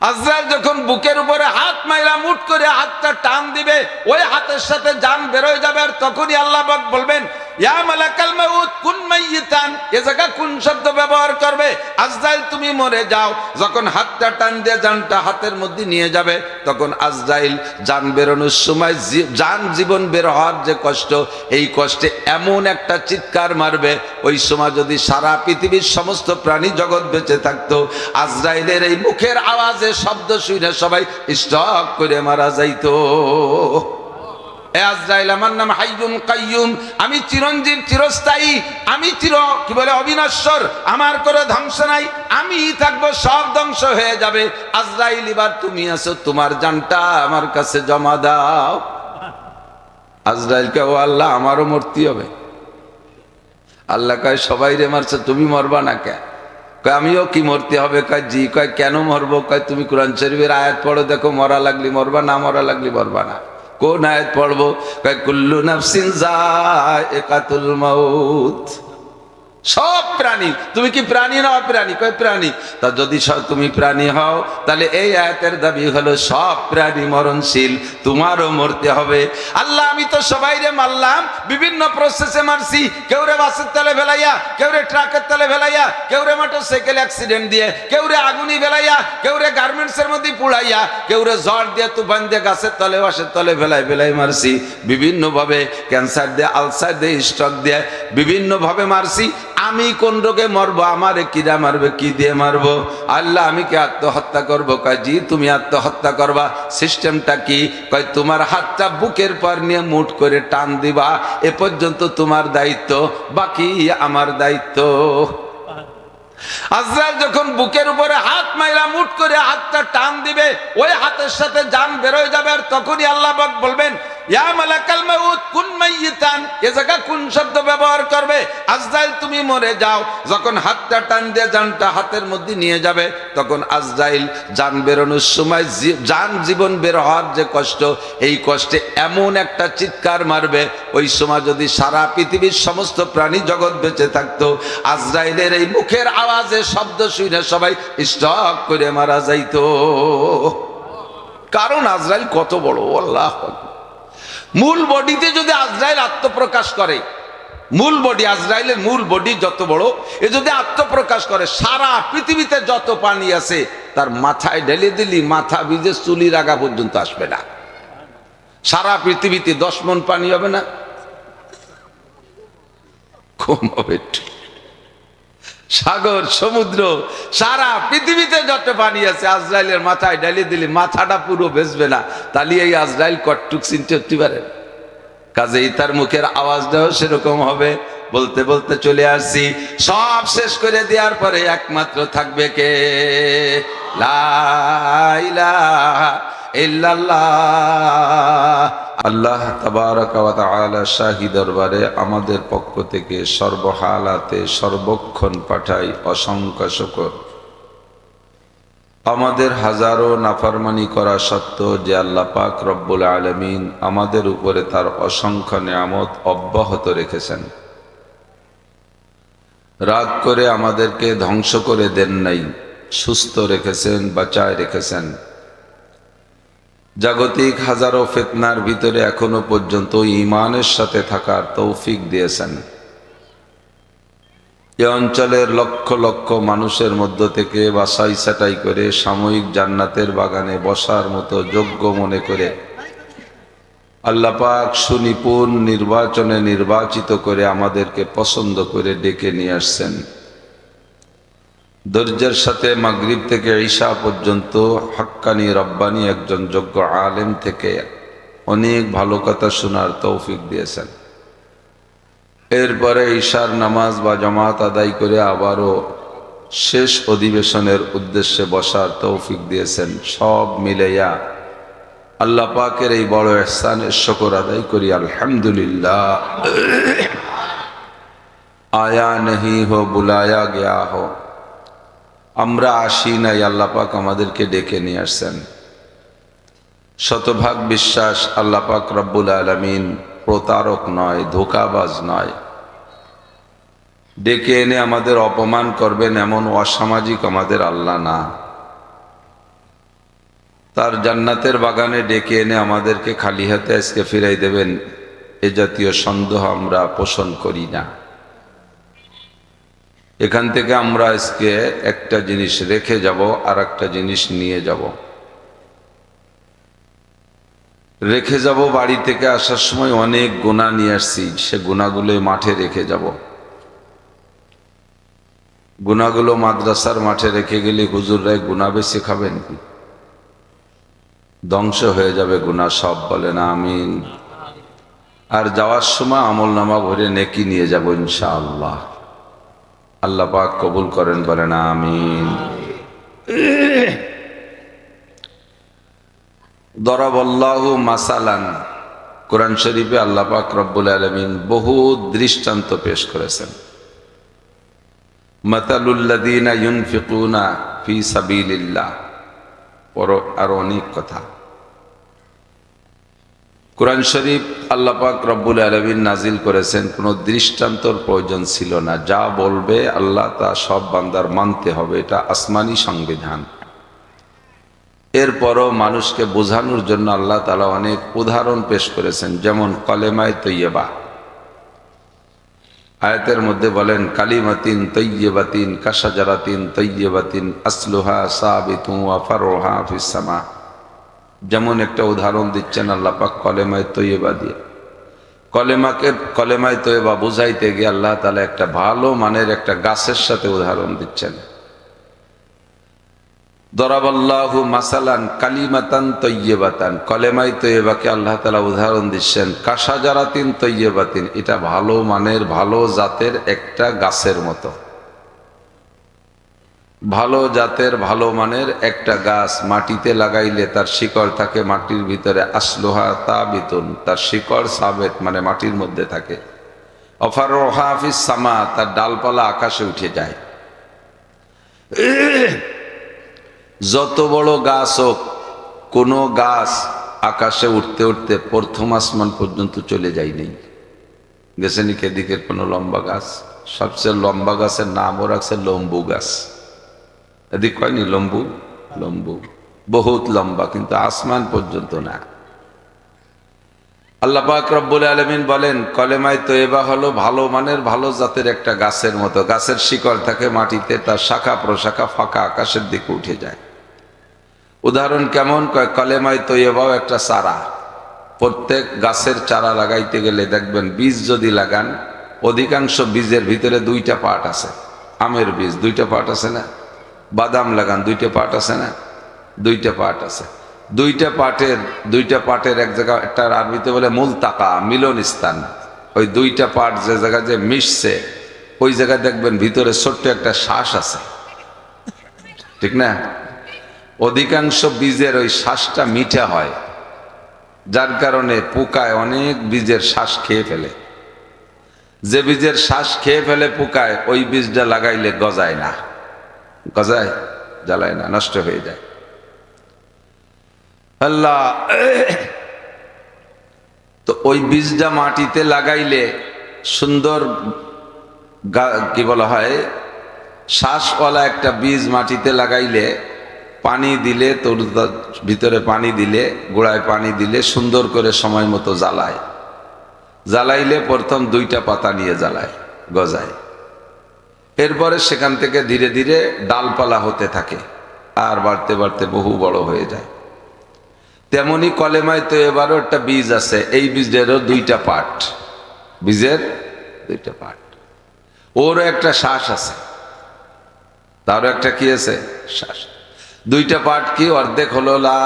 আজরাইল যখন বুকের উপরে হাত মাইরা মুট করে হাতটা টান দিবে, ওই হাতের সাথে জান বের হয়ে যাবে। আর তখনই আল্লাহ পাক বলবেন, ইয়া মালাকাল মাউত কুন মাইয়িতান। এ জায়গা কোন শব্দ ব্যবহার করবে? আজরাইল তুমি মরে যাও। যখন হাতটা টান দিয়ে জানটা হাতের মধ্যে নিয়ে যাবে, তখন আজরাইল জান বেরোনোর সময় জান জীবন বের হওয়ার যে কষ্ট, এই কষ্টে এমন একটা চিৎকার মারবে, ওই সময় যদি সারা পৃথিবীর সমস্ত প্রাণী জগৎ বেঁচে থাকতো, আজরাইলের এই মুখের আওয়াজে শব্দ শুনে সবাই স্টক করে মারা যাইতো। এ আজরাইল, আমার নাম হাইয়ুন কাইয়ুম, আমি চিরঞ্জীব, চিরস্থায়ী, আমি কি বলে অবিনশ্বর, আমার করে ধ্বংস নাই, আমি থাকবো, সব ধ্বংস হয়ে যাবে। আজরাইল, এবার তুমি আছো, তোমার জানটা আমার কাছে জমা দাও। আজরাইলকে, ও আল্লাহ, আমারও মরতে হবে। আল্লাহ কয়, সবাই রে মারছে, তুমি মরবা না কে? কয়, আমিও কি মরতে হবে? কয়, জি। কয়, কেন মরবো? কয়, তুমি কোরআন শরীফের আয়াত পড়ো, দেখো, মরা লাগলি মরবা, না মরা লাগলি মরবা না। কোন আয়াত পড়বো? কয়, কুল্লু নাফসিন যায়িকাতুল মাউত। সব প্রাণী। তুমি কি প্রাণী না অপ্রাণী? কয়, প্রাণী। তা যদি তুমি প্রাণী হও, তাহলে এই আয়াতের দাবি হলো সব প্রাণী মরণশীল, তোমারও মরতে হবে। আল্লাহ, আমি তো সবাইরে মারলাম, বিভিন্ন প্রসেসে মারছি। কেউ রে বাসের তলে ফেলাইয়া, কেউ রে ট্রাকের তলে ফেলাইয়া, কেউ রে মোটরসাইকেল অ্যাক্সিডেন্ট দিয়ে, কেউ রে আগুনি ফেলাইয়া, কেউ রে গার্মেন্টসের মধ্যে পুড়াইয়া, কেউ রে জ্বর দিয়ে, তুফান দিয়ে, গাছের তলে বাসের তলে ফেলাই ফেলাই মারছি। বিভিন্নভাবে ক্যান্সার দিয়ে, আলসার দিয়ে, স্ট্রোক দিয়ে, বিভিন্নভাবে মারছি। আমি কোন রোগে মরবো? আমারে কিরা মারবে? কি দিয়ে মারবো? আল্লাহ, আমি কি আত্মহত্যা করবো? কয়, জি, তুমি আত্মহত্যা করবা। সিস্টেমটা কি? কয়, তোমার হাতটা বুকের পর নিয়ে মুঠ করে টান দিবা, এ পর্যন্ত তোমার দায়িত্ব, বাকি আমার দায়িত্ব। আজরাইল যখন বুকের উপরে হাত মাইরা মুট করে হাতটা টান দিবে, ওই হাতের সাথে জান বের হয়ে যাবে। আর তখনই আল্লাহ পাক বলবেন, ইয়া মালাকাল মাউত কুন মাইয়িতান। এ জায়গা কোন শব্দ ব্যবহার করবে? আজরাইল, তুমি মরে যাও। যখন হাতটা টান দিয়ে জানটা হাতের মধ্যে নিয়ে যাবে, তখন আজরাইল জান বেরোনোর সময় জান জীবন বের হওয়ার যে কষ্ট, এই কষ্টে এমন একটা চিৎকার মারবে, ওই সময় যদি সারা পৃথিবীর সমস্ত প্রাণী জগৎ বেঁচে থাকতো, আজরাইলের এই মুখের আওয়াজে শব্দ শুনে সবাই স্টক করে মারা যাইতো। কারণ আজরাইল কত বড়, আল্লাহ। মূল বডিতে যদি আজরাইল আত্মপ্রকাশ করে, মূল বডি, আজরাইলের মূল বডি যত বড়, এ যদি আত্মপ্রকাশ করে, সারা পৃথিবীতে যত পানি আছে তার মাথায় ঢেলে দিলি মাথা ভিজে চুলির আগা পর্যন্ত আসবে না। সারা পৃথিবীতে 10 মণ পানি হবে না? কম হবে। সাগর, সমুদ্র, সারা পৃথিবীতে যত পানি আছে, আজরাইলের মাথায় ঢেলে দিলি মাথাটা পুরো ভেসবে না। তাহলে এই আজরাইল কটটুক চিনতে হতে পারে। কাজেই তার মুখের আওয়াজটাও সেরকম হবে। বলতে বলতে চলে আসছি, সব শেষ করে দেওয়ার পরে একমাত্র থাকবে কে? লা ইলাহা ইল্লাল্লাহ। আল্লাহ তাবারাকা ওয়া তাআলা শাহী দরবারে আমাদের পক্ষ থেকে সর্বহালাতে সর্বক্ষণ পাঠাই অসংখ্য শুকর। আমাদের হাজারো নাফরমানি করা সত্ত্বেও যে আল্লাহ পাক রব্বুল আলামিন আমাদের উপরে তার অসংখ্য নিয়ামত অব্যাহত রেখেছেন, রাগ করে আমাদেরকে ধ্বংস করে দেন নাই, সুস্থ রেখেছেন, বাঁচায় রেখেছেন। জাগতিক হাজারো ফিতনার ভিতরে এখনো পর্যন্ত ঈমানের সাথে থাকার তৌফিক দিয়েছেন। এ অঞ্চলের লক্ষ লক্ষ মানুষের মধ্য থেকে বাছাই ছাঁটাই করে সাময়িক জান্নাতের বাগানে বসার মতো যোগ্য মনে করে আল্লাহ পাক সুনিপুণ নির্বাচনে নির্বাচিত করে আমাদেরকে পছন্দ করে ডেকে নিয়ে আসছেন। ধৈর্যের সাথে মাগরিব থেকে ঈশা পর্যন্ত হাক্কানি রব্বানি একজন যোগ্য আলেম থেকে অনেক ভালো কথা শোনার তৌফিক দিয়েছেন। এরপরে ঈশার নামাজ বা জামাত আদায় করে আবারও শেষ অধিবেশনের উদ্দেশ্যে বসার তৌফিক দিয়েছেন। সব মিলাইয়া আল্লাহ পাকের এই বড় ইহসানের শুকর আদায় করি আলহামদুলিল্লাহ। আয়া নেহি হো বুলায়া গয়া হো, আমরা আসি নাই, আল্লাহ পাক আমাদেরকে ডেকে নিয়ে আসছেন। শতভাগ বিশ্বাস আল্লাহ পাক রব্বুল আলামিন প্রতারক নয়, ধোঁকাবাজ নয়। ডেকে এনে আমাদের অপমান করবেন এমন অসামাজিক আমাদের আল্লাহ না। তার জান্নাতের বাগানে ডেকে এনে আমাদেরকে খালি হাতে আজকে ফিরাই দেবেন, এ জাতীয় সন্দেহ আমরা পোষণ করি না। এখান থেকে আমরা আজকে একটা জিনিস রেখে যাব, আর একটা জিনিস নিয়ে যাব। রেখে যাব, বাড়ি থেকে আসার সময় অনেক গুনাহ নিয়ে আসছি, সে গুনাহগুলো মাঠে রেখে যাব। গুনাহগুলো মাদ্রাসার মাঠে রেখে গেলে হুজুররাই গুনাহ বেশি খাবেন কি? ধ্বংস হয়ে যাবে গুনাহ সব, বলেন আমিন। আর যাওয়ার সময় আমল নামা ভরে নেকি নিয়ে যাব ইনশাআল্লাহ। আল্লাহ পাক কবুল করেন, বলেন আমিন। দরাবাল্লাহু মাসালান, কোরআন শরীফে আল্লাহ পাক রব্বুল আলামিন বহু দৃষ্টান্ত পেশ করেছেন। মাতালুল্লাযীনা ইউনফিকুনা ফি সাবিলিল্লাহ, আর অনেক কথা। কোরআন শরীফ আল্লাহ পাক রব্বুল আলামিন নাজিল করেছেন, কোনো দৃষ্টান্তর প্রয়োজন ছিল না। যা বলবে আল্লাহ তা সব বান্দার মানতে হবে, এটা আসমানি সংবিধান। এরপরও মানুষকে বোঝানোর জন্য আল্লাহ তাআলা অনেক উদাহরণ পেশ করেছেন, যেমন কলেমায়ে তৈয়বা। আয়াতের মধ্যে বলেন, কালিমাতিন তৈয়বাতিন কাশাজারাতিন তৈয়বাতিন আসলুহা সাবিতুন ওয়া ফারউহা ফিস সামা। যেমন একটা উদাহরণ দিচ্ছেন আল্লাহ পাক কলেমায়ে তৈয়বা দিয়ে। কলেমায়ে তৈয়বা বুঝাইতে গিয়ে আল্লাহ তাআলা একটা ভালো মানের একটা গাছের সাথে উদাহরণ দিচ্ছেন। দরাবাল্লাহু মাসালান কালিমাতান তৈয়বাতান, কলেমায়ে তৈয়বাকে আল্লাহ তাআলা উদাহরণ দিচ্ছেন কাশাজারাতিন তৈয়বাতিন, এটা ভালো মানের ভালো জাতের একটা গাছের মতো। ভালো জাতের ভালো মানের একটা গাছ মাটিতে লাগাইলে তার শিকড় থাকে মাটির ভিতরে, আসলুহা তাবিতুন, তার শিকড় সাবেত মানে মাটির মধ্যে থাকে। অফারুহা ফিস সামা, তার ডালপালা আকাশে উঠে যায়। যত বড় গাছ হোক, কোনো গাছ আকাশে উঠতে উঠতে প্রথম আসমান পর্যন্ত চলে যায় নেই। গেছে নাকি এদিকের কোনো লম্বা গাছ? সবচেয়ে লম্বা গাছের নামও রাখছে লম্বু গাছ। এদিক কয়নি লম্বু? লম্বু বহুত লম্বা, কিন্তু আসমান পর্যন্ত না। আল্লাহ পাক রব্বুল আলামিন বলেন, কলেমায়ে তৈয়বা হলো ভালো মানের ভালো জাতের একটা গাছের মতো। গাছের শিকড় থাকে মাটিতে, তার শাখা প্রশাখা ফাঁকা আকাশের দিকে উঠে যায়। উদাহরণ কেমন? কলেমায়ে তৈয়বাও একটা চারা। প্রত্যেক গাছের চারা লাগাইতে গেলে দেখবেন, বীজ যদি লাগান, অধিকাংশ বীজের ভিতরে দুইটা পার্ট আছে। আমের বীজ দুইটা পার্ট আছে না? বাদাম লাগান, দুইটা পার্ট আছে না? দুইটা পার্ট আছে। দুইটা পার্টের এক জায়গা, একটা আরবিতে বলে মুলতাকা, মিলন স্থান। ওই দুইটা পার্ট যে জায়গা যে মিশছে, ওই জায়গায় দেখবেন ভিতরে ছোট্ট একটা শ্বাস আছে, ঠিক না? অধিকাংশ বীজের ওই শ্বাসটা মিঠা হয়, যার কারণে পোকায় অনেক বীজের শ্বাস খেয়ে ফেলে। যে বীজের শ্বাস খেয়ে ফেলে পোকায়, ওই বীজটা লাগাইলে গজায় না। গজায়? জ্বালায় না, নষ্ট হয়ে যায়। আল্লাহ তো ওই বীজটা মাটিতে লাগাইলে সুন্দর, কি বলা হয়, শ্বাসওয়ালা একটা বীজ মাটিতে লাগাইলে পানি দিলে, তোর ভিতরে পানি দিলে, গোড়ায় পানি দিলে সুন্দর করে সময় মতো জ্বালাইলে প্রথম দুইটা পাতা নিয়ে জ্বালায়, গজায়। এরপরে সেখান থেকে ধীরে ধীরে ডালপালা হতে থাকে, আর বাড়তে বাড়তে বহু বড় হয়ে যায়। তেমনি কলেমায়ে তৈয়বারও একটা বীজ আছে, এই বীজেরও দুইটা পার্ট, বীজের দুইটা পার্ট। ওরও একটা শ্বাস আছে, তারও একটা কি আছে? শ্বাস। দুইটা পার্ট কি? অর্ধেক হলো লা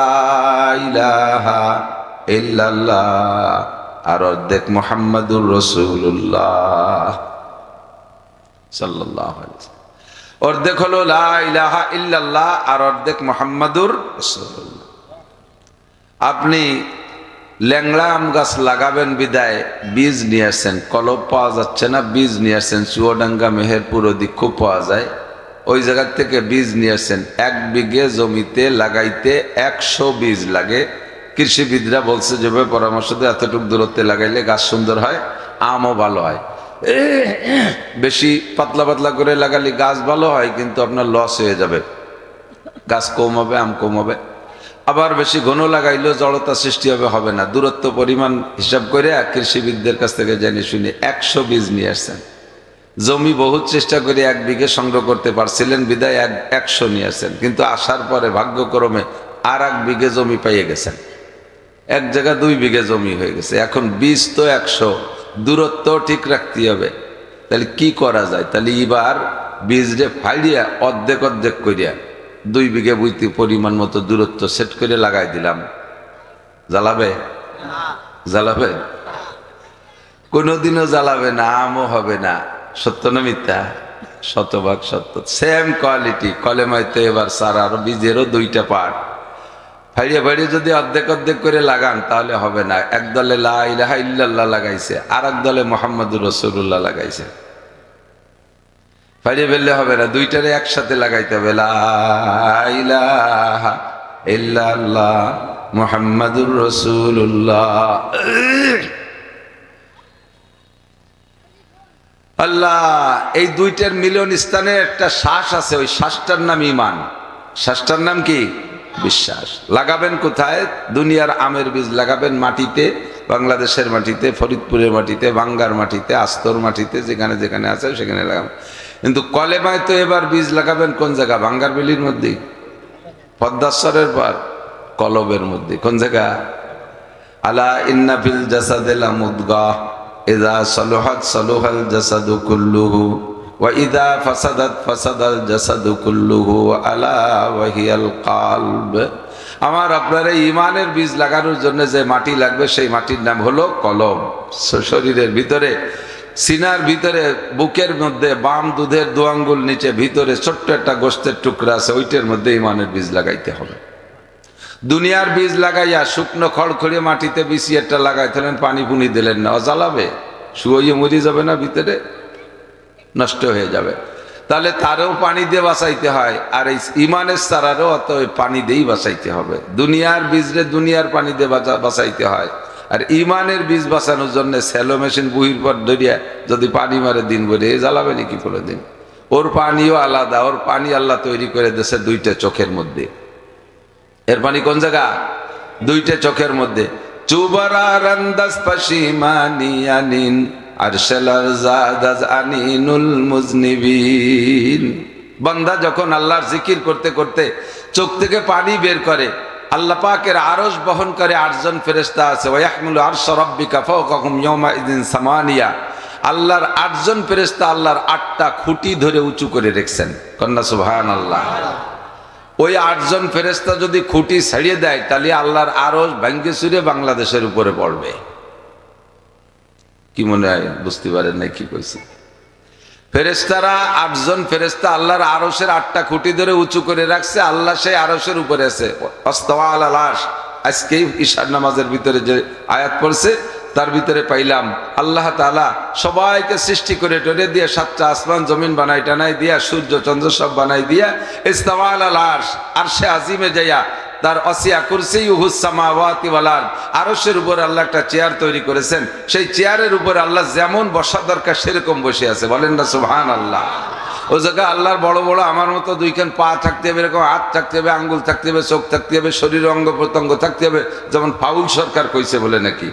ইলাহা ইল্লাল্লাহ, আর অর্ধেক মুহাম্মাদুর রাসূলুল্লাহ সাল্লাল্লাহু আলাইহি ওয়াসাল্লাম। অর্ধেক হলো লা ইলাহা ইল্লাল্লাহ, আর অর্ধেক মুহাম্মাদুর রাসূলুল্লাহ। আপনি ল্যাংড়া আম গাছ লাগাবেন বিদায় বীজ নিয়ে আসছেন, কলব পাওয়া যাচ্ছে না, বীজ নিয়ে আসছেন চুয়াডাঙ্গা, মেহেরপুর ওদিক খুব পাওয়া যায়, ওই জায়গার থেকে বীজ নিয়ে আসছেন। 1 বিঘে জমিতে লাগাইতে 100 বীজ লাগে। কৃষিবিদরা বলছে যেভাবে পরামর্শ দেয়, এতটুকু দূরত্বে লাগাইলে গাছ সুন্দর হয়, আমও ভালো হয়। বেশি পাতলা পাতলা করে লাগালে গাছ ভালো হয়, কিন্তু আপনার লস হয়ে যাবে, গাছ কম হবে, আম কম হবে। আবার বেশি ঘন লাগাইলেও জড়তা সৃষ্টি হবে না। দূরত্ব পরিমাণ হিসাব করে কৃষিবিদদের কাছ থেকে জেনে শুনে 100 বীজ নিয়ে আসছেন। জমি বহুত চেষ্টা করে 1 বিঘে সংগ্রহ করতে পারছিলেন বিদায় 100 নিয়ে আসছেন, কিন্তু আসার পরে ভাগ্যক্রমে আর 1 বিঘে জমি পাইয়ে গেছেন, এক জায়গায় 2 বিঘে জমি হয়ে গেছে। এখন বীজ তো 100, দূরত্ব ঠিক রাখতে হবে। তাহলে কি করা যায়? তাহলে এবার বীজরে ফাইড়িয়া অর্ধেক অর্ধেক করিয়া 2 বিঘে বইতে পরিমাণ মতো দূরত্ব সেট করে লাগাই দিলাম। জ্বালাবে? জ্বালাবে? কোনোদিনও জ্বালাবে না, আমও হবে না। সত্য না মিথ্যা? শতভাগ সত্য। সেম কোয়ালিটি কলেমায় তো এবার সার আর বীজেরও 2টা পার্ট। ফাইড়িয়ে ফাইড়িয়ে যদি অর্ধেক অর্ধেক করে লাগান তাহলে হবে না। এক দলে লা ইলাহা ইল্লাল্লাহ লাগাইছে, আর এক দলে মুহাম্মাদুর রাসূলুল্লাহ লাগাইছে। ফাইড়িয়ে ফেললে হবে না, 2টারে একসাথে লাগাইতে হবে। লা ইলাহা ইল্লাল্লাহ মুহাম্মাদুর রাসূলুল্লাহ। আল্লাহ, এই 2টার মিলন স্থানে একটা শ্বাস আছে, ওই শ্বাসটার নাম ঈমান। শ্বাসটার নাম কি? বিশ্বাস। লাগাবেন কোথায়? দুনিয়ার আমের বীজ লাগাবেন মাটিতে, বাংলাদেশের মাটিতে, ফরিদপুরের মাটিতে, বাঙ্গার মাটিতে, আস্তর মাটিতে, যেখানে যেখানে আছে সেখানে লাগাবেন। কিন্তু কলেমায় তো এবার বীজ লাগাবেন কোন জায়গা? বাঙ্গার বেলির মধ্যে, পদ্মাশ্বরের পর কলবের মধ্যে। কোন জায়গা? আলা ইন্না ফিল জাসাদি লামুদগাহ ইযা সালুহাত সালুহাল জাসাদু কুল্লুহু ওয়া ইযা ফাসাদাত ফাসাদাল জাসাদু কুল্লুহু আলা ওয়া হিয়াল কলব। আমার আপনার ঈমানের বীজ লাগানোর জন্য যে মাটি লাগবে সেই মাটির নাম হলো কলব। শরীরের ভিতরে, সিনার ভিতরে, বুকের মধ্যে বাম দুধের 2 আঙ্গুল নিচে ভিতরে ছোট্ট একটা গোশতের টুকরা আছে, ওইটার মধ্যে ঈমানের বীজ লাগাইতে হবে। দুনিয়ার বীজ লাগাইয়া শুকনো খড়খড়িয়ে মাটিতে বিছিয়ে একটা লাগাইতেলেন, পানি পুনি দিলেন না, জ্বালাবে? শুয়ে মরে যাবে না? ভিতরে নষ্ট হয়ে যাবে। তাহলে তারও পানি দিয়ে বাঁচাইতে হয়, আর এই ঈমানের চারারও অত পানি দিয়েই বাঁচাইতে হবে। দুনিয়ার বীজরে দুনিয়ার পানি দিয়ে বাঁচাইতে হয়, আর ঈমানের বীজ বাঁচানোর জন্য স্যালো মেশিন বুহির পর ধরিয়া যদি পানি মারে দিন ভরে, জ্বালাবে নাকি কোনো দিন? ওর পানিও আলাদা, ওর পানি আল্লাহ তৈরি করে দিয়েছে 2টা চোখের মধ্যে। এর পানি কোন জায়গা? 2টা চোখের মধ্যে। চুবারারান্দাস পাশিমানিয়ানিন আরশালার জাদাজ আনিনুল মুজনিবিন। বান্দা যখন আল্লাহর জিকির করতে করতে চোখ থেকে পানি বের করে, আল্লাহ পাকের আরশ বহন করে 8 জন ফেরেশতা আছে। ওয়া ইয়াহমিলু আরশা রাব্বিকা ফাওকাহুম ইয়াওমাইযিন সামানিয়া। আল্লাহর 8 জন ফেরেশতা আল্লাহর 8টা খুঁটি ধরে উঁচু করে রেখেছেন। কন্যা সুবহানাল্লাহ। ওই 8 জন ফেরেশতা যদি খুঁটি ছাড়িয়ে দেয় তাহলে আল্লাহর আরশ ভাঙ্গে চুরে বাংলাদেশের উপরে পড়বে। কি মনে হয়? বুঝতে পারেন না কি কইছি? ফেরেশতারা 8 জন ফেরেশতা আল্লাহর আরশের 8টা খুঁটি ধরে উঁচু করে রাখছে। আল্লাহ সেই আরশের উপরে আছে। আস্তাওয়া আলাল আরশ। আজকে ঈশার নামাজের ভিতরে যে আয়াত পড়ছে তার ভিতরে পাইলাম আল্লাহ তাআলা সবাইকে সৃষ্টি করে টরে দিয়ে 7টা আসমান জমিন বানাই টানাই দিয়া সূর্য চন্দ্র সব বানাই দিয়া ইস্তাওয়া আলাল আরশ, আরশে আজিমে যাইয়া তার ওয়াসিয়া কুরসিয়ুহুস সামাওয়াতি ওয়াল আরদ, আরশের উপর আল্লাহ একটা চেয়ার তৈরি করেছেন। সেই চেয়ারের উপর আল্লাহ যেমন বসা দরকার সেরকম বসে আছে। বলেন না সুবহানাল্লাহ। ও জায়গায় আল্লাহর বড় বড় আমার মতো 2খান পা থাকতে হবে, এরকম হাত থাকতে হবে, আঙ্গুল থাকতে হবে, চোখ থাকতে হবে, শরীর অঙ্গ প্রত্যঙ্গ থাকতে হবে। যেমন ফাউল সরকার কইছে বলে নাকি?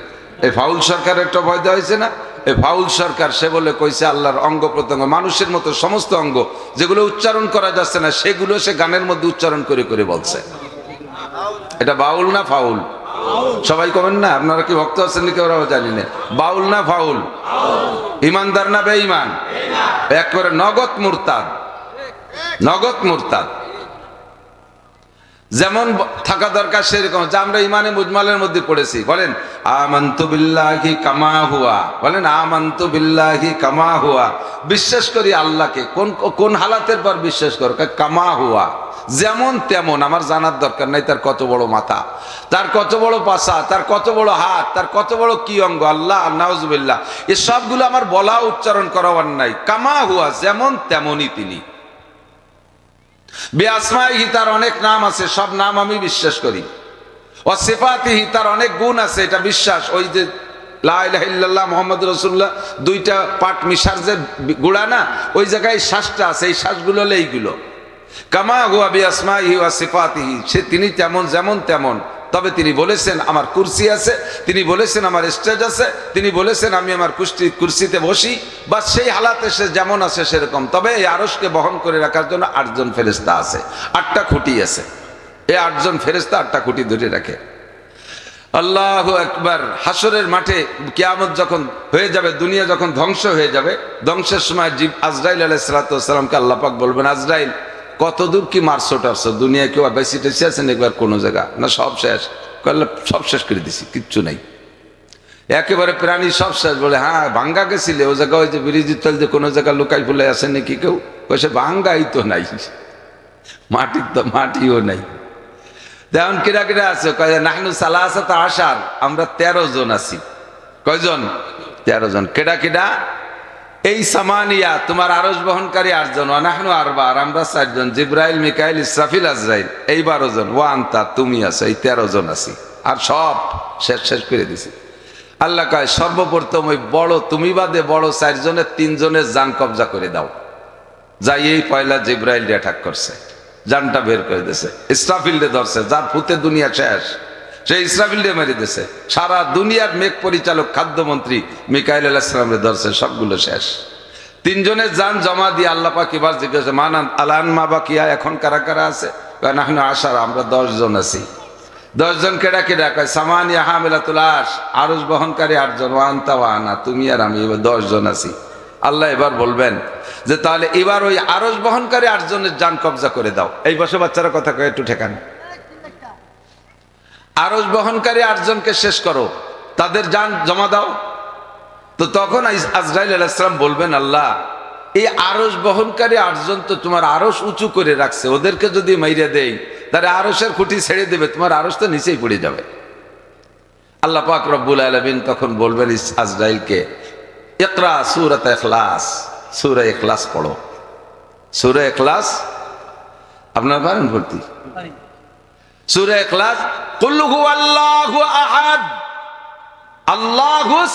এই ফাউল সরকার একটা ভয় দেওয়া হয়েছে না? এই ফাউল সরকার সে বলে কইছে আল্লাহর অঙ্গ প্রত্যঙ্গ মানুষের মতো সমস্ত অঙ্গ যেগুলো উচ্চারণ করা যাচ্ছে না সেগুলো সে গানের মধ্যে উচ্চারণ করে করে বলছে। এটা বাউল না ফাউল? সবাই কমেন না। আপনারা কি ভক্ত আছেন নাকি ওরাও জানি না। বাউল না ফাউল? ইমানদার না বেঈমান? এক করে নগদ মুরতাদ। নগদ মুরতাদ যেমন থাকা দরকার সেরকম। যা আমরা ইমানে মুজমালের মধ্যে পড়েছি। বলেন আমানতু বিল্লাহি কামা হুয়া। বলেন আমানতু বিল্লাহি কামা হুয়া। বিশ্বাস করি আল্লাহকে। কোন কোন হালাতের পর বিশ্বাস করো? কামা হুয়া, যেমন তেমন। আমার জানার দরকার নাই তার কত বড় মাথা, তার কত বড় পাছা, তার কত বড় হাত, তার কত বড় কি অঙ্গ। আল্লাহ নাউজুবিল্লাহ, এই সবগুলো আমার বলা উচ্চারণ করাবার নাই। কামা হুয়া, যেমন তেমনই তিনি। বিআসমাইহি, তার অনেক নাম আছে, সব নাম আমি বিশ্বাস করি। ওয়া সিফাতিহি, তার অনেক গুণ আছে, এটা বিশ্বাস। ওই যে লা ইলাহা ইল্লাল্লাহ মুহাম্মাদুর রাসূলুল্লাহ 2টা পাট মিশার যে গুড়া না, ওই জায়গায় শ্বাসটা আছে, এই শ্বাসগুলো হলো এইগুলো। কামা হুয়া বিআসমাইহি ওয়া সিফাতিহি, সে তিনি তেমন যেমন তেমন, তবে তিনি বলেছেন আমার কুরসি আছে, তিনি বলেছেন আমার স্টেজ আছে, তিনি বলেছেন আমি আমার কুরসিতে বসি, বা সেই হালাতে সে যেমন আছে সেরকম। তবে এই আরশকে বহন করে রাখার জন্য 8 জন ফেরেশতা আছে, 8টা খুঁটি আছে। এই 8 জন ফেরেশতা 8টা খুঁটি ধরে রাখে। আল্লাহু আকবার। হাসরের মাঠে কিয়ামত যখন হয়ে যাবে, দুনিয়া যখন ধ্বংস হয়ে যাবে, ধ্বংসের সময় আজরাইল আলাইহিস সালাতু ওয়াস সালামকে আল্লাহ পাক বলবেন, আজরাইল কতদূর কি মারছো টারছো, দুনিয়া কেউ বেশি টেসি আছেন একবার কোনো জায়গা না, সব শেষ? করলে সব শেষ করে দিছি, কিচ্ছু নাই, একেবারে প্রাণী সব শেষ। বলে হ্যাঁ ভাঙ্গা গেছিলে ও জায়গা, ওই যে ব্রিজের তল যে কোনো জায়গা লুকাই ফুলে আসে নাকি কেউ? সে ভাঙ্গাই তো নাই, মাটি তো মাটিও নাই। যেমন কিরা কিরা আছে, কয় নাহনু সালাসাতা আশার, আমরা 13 জন আছি। কয়জন? 13 জন। কেডা কেডা? এই সামানিয়া তোমার আরশ বহনকারী 8 জন, ওয়ানাহনু আরবা, আর আমরা 4 জন, জিব্রাইল মিকাইল ইসরাফিল আজরাইল, এই 12 জন, ওয়া আনতা তুমি আছো, এই 13 জন আছি। আর সব শেষ শেষ করে দিছি। আল্লাহ কয় সর্বপ্রথম ওই বড় তুমি বাদে বড় 4 জনের 3 জনের জান কবজা করে দাও। যাই এই পয়লা জিব্রাইল অ্যাটাক করছে, জানটা বের করে দিয়েছে, ইসরাফিলকে ধরছে, যার ফুতে দুনিয়া শেষ, সে ইসরাফিলকে মেরে দিয়েছে। সারা দুনিয়ার মেঘ পরিচালক খাদ্যমন্ত্রী মিকাইল আলাইহিস সালামকে ধরছে, সবগুলো শেষ। 3 জনের জান জমা দিয়ে আল্লাহ পাক এবার জিজ্ঞাসা মানান আলান মা বাকিয়া, এখন কারা কারা আছে? নাহনু আশার, আমরা 10 জন আছি। 10 জন কেডা কেডা? কয় সামানিয়া হামিলাতুল আরশ, আরশ বহনকারী 8 জন, ওয়া আনতা ওয়া আনা, তুমি আর আমি, এবার 10 জন আছি। আল্লাহ এবার বলবেন যে তাহলে এবার ওই আরশ বহনকারী 8 জনের জান কবজা করে দাও। এই বসে বাচ্চারা কথা কয় একটু ঠেকান। আরশ বহনকারী 8 জনকে শেষ করো, তাদের জান জমা দাও। তো তখন আজরাইল আলাইহিস সালাম বলবেন, আল্লাহ এই আরশ বহনকারী 8 জন তো তোমার আরশ উঁচু করে রাখছে, ওদেরকে যদি মাইরে দেই তাহলে আরশের খুঁটি ছেড়ে দেবে, তোমার আরশ তো নিচেই পড়ে যাবে। আল্লাহ পাক রব্বুল আলামিন তখন বলবেন আজরাইলকে, ইকরা সূরাত ইখলাস, সূরা ইখলাস পড়ো। সূরা ইখলাস আপনারা পারেন পড়তে? সূরা ইখলাস, কুল হুয়াল্লাহু আহাদ আল্লাহুস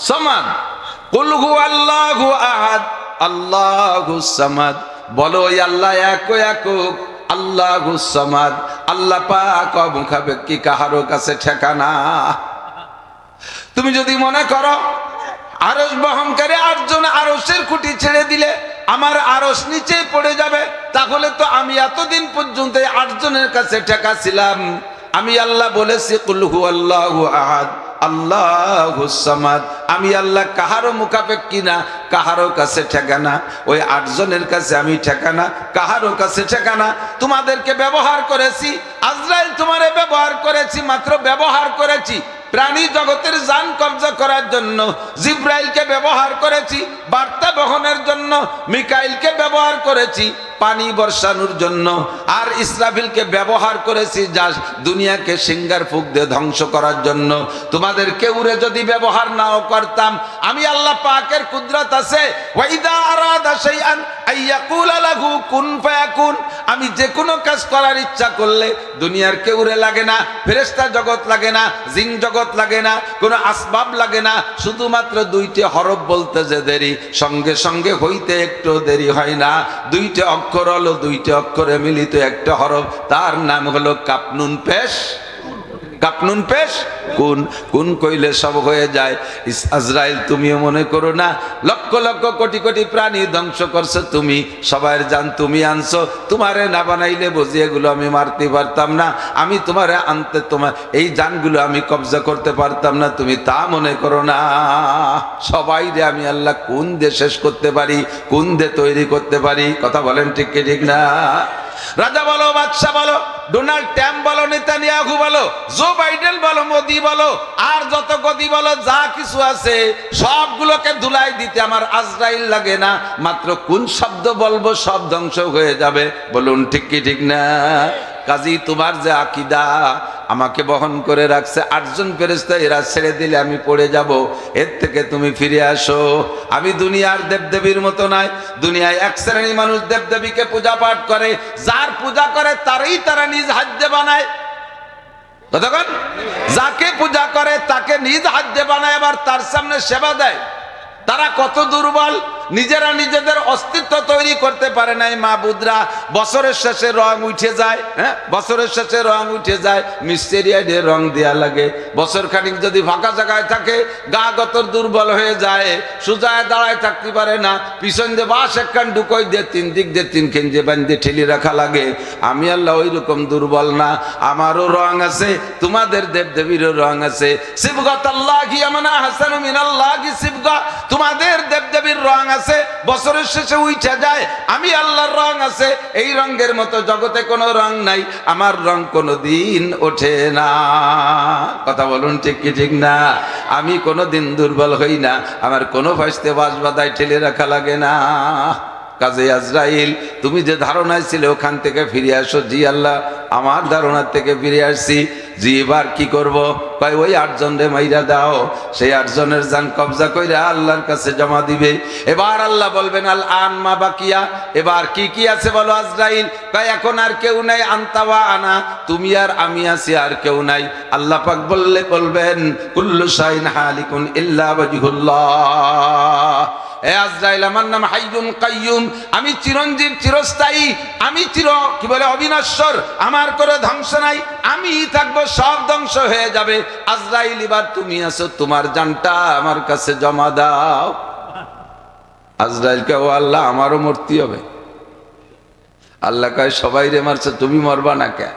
সামাদ, কুল হুয়াল্লাহু আহাদ আল্লাহুস সামাদ, বলো ওই আল্লাহ এক একক, আল্লাহুস সামাদ, আল্লাহ পাক মুখাপেক্ষী, কাহারো কাছে ঠিকানা। তুমি যদি মনে করো আরশ বহনকারী 8 জন আরশের খুঁটি ছেড়ে দিলে আমার আরশ নিচে পড়ে যাবে, তাহলে তো আমি এতদিন পর্যন্ত 8 জনের কাছে ঠেকা ছিলাম। আমি আল্লাহ বলেছি কুল হুয়াল্লাহু আহাদ আল্লাহুস সামাদ, আমি আল্লাহ কাহারও মুখাপেক্ষী না, কাহারও কাছে ঠেকানা। ওই 8 জনের কাছে আমি ঠেকানা, কাহারও কাছে ঠেকানা। তোমাদেরকে ব্যবহার করেছি, আজরাইল তোমারে ব্যবহার করেছি, মাত্র ব্যবহার করেছি প্রাণী জগতের জান কবজা করার জন্য। জিব্রাইলকে ব্যবহার করেছি বার্তা বহনের জন্য, মিকাইলকে ব্যবহার করেছি পানি বর্ষানোর জন্য, আর ইসরাফিলকে ব্যবহার করেছি যা দুনিয়াকে সিঙ্গার ফুক দিয়ে ধ্বংস করার জন্য। তোমাদের কেউরে যদি ব্যবহার নাও করতাম, আমি আল্লাহ পাকের কুদরত আছে, ওয়াইদা আরাদা শাইআন আইয়াকুলা লাহু কুন ফায়াকুন, আমি যে কোনো কাজ করার ইচ্ছা করলে দুনিয়ার কেউরে লাগে না, ফেরেশতা জগৎ লাগে না, জিন জগৎ লাগে না, কোনো আসবাব লাগে না, শুধুমাত্র 2টি হরফ বলতে যে দেরি, সঙ্গে সঙ্গে হইতে একটু দেরি হয় না। 2টি অক্ষর হলো, 2টি অক্ষরে মিলিত একটা হরফ, তার নাম হলো কাপনুন পেশ। কাপনুন পেশ কোন, কোন কইলে সব হয়ে যায়। আজরাইল তুমিও মনে করো না লক্ষ লক্ষ কোটি কোটি প্রাণী ধ্বংস করছো তুমি, সবার জান তুমি আনছো, তোমারে না বানাইলে বুঝি এগুলো আমি মারতে পারতাম না, আমি তোমারে আনতে তোমার এই জানগুলো আমি কবজা করতে পারতাম না, তুমি তা মনে করো না। সবাই রে আমি আল্লাহ কোন দিয়ে শেষ করতে পারি, কোন দিয়ে তৈরি করতে পারি, কথা বলেন ঠিক কি ঠিক না? রাজা বলো, বাদশা বলো, ডোনাল্ড ট্রাম্প বলো, নেতানিয়াহু বলো, জো বাইডেন বলো, মোদি বলো, আর যত গদি বলো, যা কিছু আছে সবগুলোকে ধুলাই দিতে আমার আজরাইল লাগে না, মাত্র কোন শব্দ বলবো সব ধ্বংস হয়ে যাবে। বলুন ঠিক কি ঠিক না? কাজী তোমার যে আকীদা আমাকে বহন করে রাখছে 8 জন ফেরেশতা, এরা ছেড়ে দিলে আমি পড়ে যাব, এর থেকে তুমি ফিরে আসো। আমি দুনিয়ার দেবদেবীর মতো নয়, দুনিয়ায় এক শ্রেণী মানুষ দেবদেবীকে পূজা পাঠ করে, যার পূজা করে তারই তারা নিজ হাতে বানায়। তখন যাকে পূজা করে তাকে নিজ হাতে বানায়, আবার তার সামনে সেবা দেয়। তারা কত দুর্বল, নিজেরা নিজেদের অস্তিত্ব তৈরি করতে পারে নাই মাবুদরা। বছরের শেষে রং উঠে যায়, হ্যাঁ বছরের শেষে রং উঠে যায়, মিস্ত্রিয়া দিয়ে রং দেয়া লাগে। বছর খানিক যদি ফাঁকা জায়গায় থাকে, গা গতর দুর্বল হয়ে যায়, সুজায় দাঁড়ায় থাকতে পারে না, পিছন দিয়ে বাস একখান ঢুকোই দিয়ে তিন দিক দিয়ে তিন খেঞ্জে বান্ধে ঠেলি রাখা লাগে। আমি আল্লাহ ওই রকম দুর্বল না, আমারও রং আছে, তোমাদের দেবদেবীরও রং আছে। সিবগাতাল্লাহি আমানা হাসানু মিনাল্লাহি সিবগা, তোমাদের দেবদেবীর রং আছে, বছরের শেষে উঠে যায়। আমি আল্লাহর রং আছে, এই রঙের মতো জগতে কোনো রং নাই, আমার রং কোনো দিন ওঠে না। কথা বলুন ঠিক কি ঠিক না? আমি কোনো দিন দুর্বল হই না, আমার কোনো ফাইস্তে বাস বাদায় ঠেলে রাখা লাগে না। কাজে আজরাইল, তুমি যে ধারণায় ছিলে ওখান থেকে ফিরে আসো। জি আল্লাহ, আমার ধারণার থেকে ফিরে আসছি। জি এবার কি করব? কয় ওই 8 জন রে মাইরা দাও। সেই 8 জনের জান কবজা কইরা আল্লাহর কাছে জমা দিবে। এবার আল্লাহ বলবেন আল আন মা বাকিয়া, এবার কি কি আছে বলো আজরাইল? কয় এখন আর কেউ নাই, আনতাওয়া আনা, তুমি আর আমি আছি, আর কেউ নাই। আল্লাহ পাক বলবেন কুল্লু শাইন হালিকুন ইল্লা ওয়াজহুল্লাহ। এ আজরাইল, আমার নাম হাইয়ুন কাইয়ুম, আমি চিরঞ্জীব চিরস্থায়ী, আমি কি বলে অবিনশ্বর, আমার করে ধ্বংস নাই, আমি থাকবো, সব ধ্বংস হয়ে যাবে। আজরাইল এবার তুমি আছো, তোমার জানটা আমার কাছে জমা দাও। আজরাইলকে, ও আল্লাহ আমারও মরতে হবে। আল্লাহ কয় সবাই রে মারছে, তুমি মরবা না কে?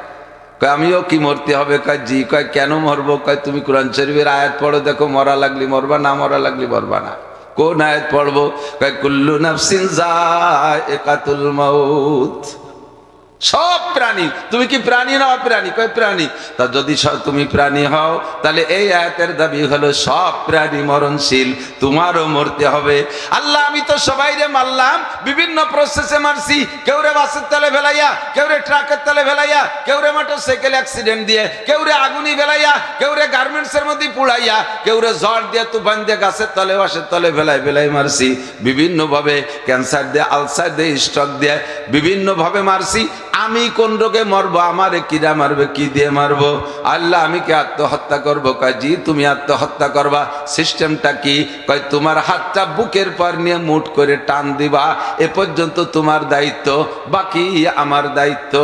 কয় আমিও কি মরতে হবে? কয় জি। কয় কেন মরবো? কয় তুমি কোরআন শরীফের আয়াত পড়ো, দেখো মরা লাগলি মরবা, না মরা লাগলি মরবা না। কোন আয়াত পড়বো? কয় কুল্লু নাফসিন যায়কাতুল মাউত। সব প্রাণী, তুমি কি প্রাণী না অপ্রাণী? কয় প্রাণী। তা যদি তুমি প্রাণী হও, তাহলে এই আয়াতের দাবি হলো সব প্রাণী মরণশীল, তোমারও মরতে হবে। আল্লাহ, আমি তো সবাই রে মারলাম, বিভিন্ন প্রসেসে মারছি। কেউ রে বাসের তলে ফেলাইয়া, কেউ রে ট্রাকের তলে ফেলাইয়া, কেউ রে মোটর সাইকেল অ্যাক্সিডেন্ট দিয়ে, কেউ রে আগুনি ফেলাইয়া, কেউ রে গার্মেন্টসের মধ্যে পুড়াইয়া, কেউ রে ঝড় দিয়ে তুফান দিয়ে গাছের তলে বাসের তলে ফেলাই মারছি। বিভিন্ন ভাবে ক্যান্সার দিয়ে, আলসার দিয়ে, স্ট্রোক দিয়ে, বিভিন্ন ভাবে মারছি। আমি কোন রোগে মরবো? আমারে কিরা মারবে? কি দিয়ে মারবো? আল্লাহ, আমি কি আত্মহত্যা করবো? কয় জি, তুমি আত্মহত্যা করবা। সিস্টেমটা কি? কয় তোমার হাতটা বুকের পর নিয়ে মুঠ করে টান দিবা, এ পর্যন্ত তোমার দায়িত্ব, বাকি আমার দায়িত্ব।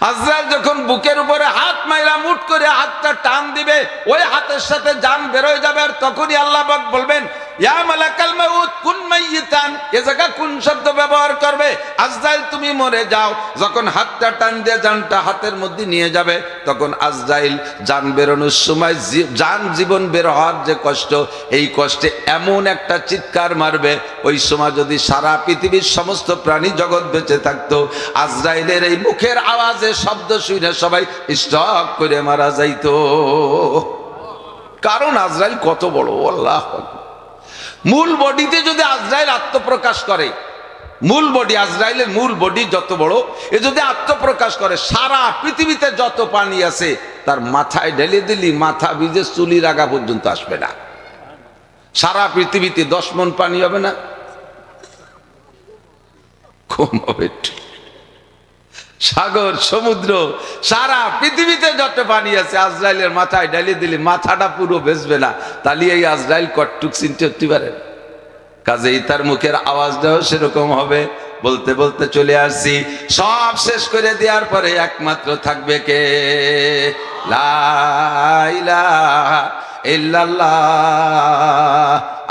আজরাইল যখন বুকের উপরে হাত মাইরা মুঠ করে হাতটা টান দিবে, ওই হাতের সাথে জান বেরোয় যাবে। আর তখনই আল্লাহ পাক বলবেন ইয়া মালাকাল মাউত কুন মাইয়িতান, এ জায়গা কোন শব্দ ব্যবহার করবে? আজরাইল তুমি মরে যাও। যখন হাতটা টান দিয়ে জানটা হাতের মধ্যে নিয়ে যাবে, তখন আজরাইল জান বেরোনোর সময় জান জীবন বের হওয়ার যে কষ্ট, এই কষ্টে এমন একটা চিৎকার মারবে, ওই সময় যদি সারা পৃথিবীর সমস্ত প্রাণী জগৎ বেঁচে থাকতো, আজরাইলের এই মুখের আওয়াজে শব্দ শুনে সবাই স্টক করে মারা যাইতো। কারণ আজরাইল কত বড়, আল্লাহ। মূল বডিতে যদি আজরাইল আত্মপ্রকাশ করে, মূল বডি, আজরাইলের মূল বডি যত বড়, এ যদি আত্মপ্রকাশ করে, সারা পৃথিবীতে যত পানি আছে তার মাথায় ঢেলে দিলি মাথা ভিজে চুলির আগা পর্যন্ত আসবে না। সারা পৃথিবীতে 10 মণ পানি হবে না? কম হবে। সাগর, সমুদ্র, সারা পৃথিবীতে যত পানি আছে, আজরাইলের মাথায় ঢেলে দিলে মাথাটা পুরো ভেসবে না। তাহলে এই আজরাইল কটটুক চিনতে হতে পারে। কাজেই তার মুখের আওয়াজটাও সেরকম হবে। বলতে বলতে চলে আসছি, সব শেষ করে দেওয়ার পরে একমাত্র থাকবে কে? লা ইলাহা ইল্লাল্লাহ,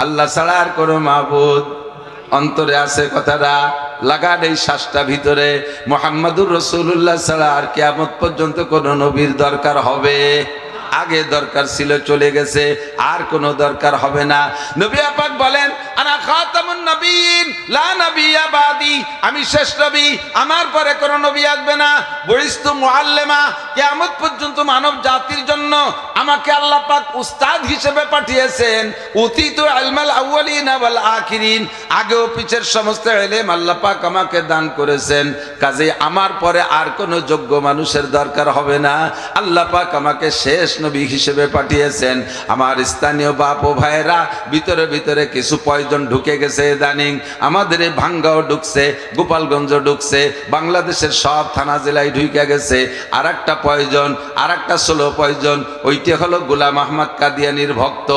আল্লাহ ছাড়া আর কোনো মাবুদ। অন্তরে আছে কথাটা, লাগান এই শ্বাসটা ভিতরে, মুহাম্মাদুর রাসূলুল্লাহ ছাড়া আর কিয়ামত পর্যন্ত কোন নবীর দরকার হবে? আগে দরকার ছিল, চলে গেছে, আর কোনো দরকার হবে না। নবী পাক বলেন আনা খাতামুন নবিয়্যিন লা নাবিয়্যা বাদি, আমি শেষ নবী, আমার পরে কোনো নবী আসবে না। বুইস্তু মুআল্লিমা, কিয়ামত পর্যন্ত মানব জাতির জন্য আমাকে আল্লাহ পাক উস্তাদ হিসেবে পাঠিয়েছেন। উতিতু ইলমাল আউয়ালিন ওয়াল আখিরিন, আগে ও পিছের সমস্ত ইলম আল্লাহ পাক আমাকে দান করেছেন। কাজেই আমার পরে আর কোনো যোগ্য মানুষের দরকার হবে না। আল্লাহ পাক আমাকে শেষ নবী হিসেবে পাঠিয়েছেন। আমার স্থানীয় বাপ ও ভাইয়েরা, ভিতরে ভিতরে কিছু পয়জন ঢুকে গেছে ইদানিং। আমাদের এই ভাঙ্গাও ঢুকছে, গোপালগঞ্জ ঢুকছে, বাংলাদেশের সব থানা জেলায় ঢুকে গেছে। আর একটা পয়জন, আর একটা 16 পয়জন, ওইটা হলো গোলাম আহমদ কাদিয়ানির ভক্ত।